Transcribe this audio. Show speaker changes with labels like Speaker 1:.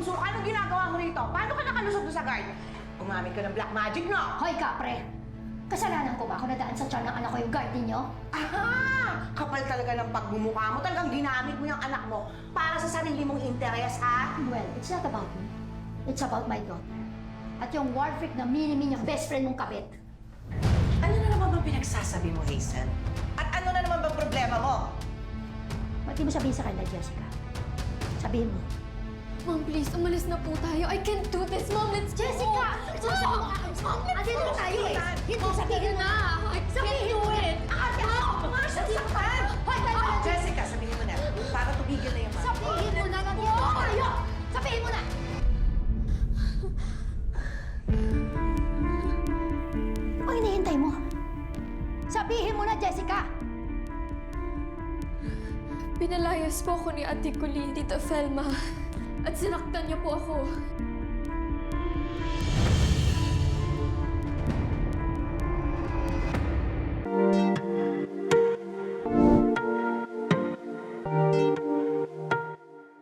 Speaker 1: bunso? Anong ginagawa mo rito? Paano ka nakalusot doon sa guard? Gumamit ka ng black magic, no?
Speaker 2: Hoy, kapre! Kasalanan ko ba ako nadaan sa tiyan ng anak ko yung guard ninyo?
Speaker 1: Aha! Kapal talaga ng pagmumukha mo. Talagang ginamit mo yung anak mo para sa sarili mong interes, ha?
Speaker 2: Well, it's not about me. It's about my daughter. At yung war freak na mini-mini yung best friend mong kabit.
Speaker 3: Ano na naman bang pinagsasabi mo, Hazel? At ano na naman bang problema mo?
Speaker 2: Ba't di mo sabihin sa kanya, Jessica? Sabihin mo.
Speaker 4: Mom, please, umalis na po tayo. I can't do this, Mom. Let's go.
Speaker 2: Jessica!
Speaker 4: Mom!
Speaker 2: Mom, andito na tayo eh! Hindi, sabihin
Speaker 4: na! I can't
Speaker 2: Sabihin
Speaker 4: do
Speaker 2: mo
Speaker 4: it!
Speaker 2: Mom! Sasaktan! Hoy,
Speaker 3: Jessica, sabihin mo na. Para tumigil na yung mama.
Speaker 2: Sabihin mo na nandito tayo! Sabihin mo na! Ano bang hinihintay mo? Sabihin mo na, Jessica!
Speaker 4: Pinalayas po ako ni Ate Colleen, Tita Felma. At sinaktan niyo po ako.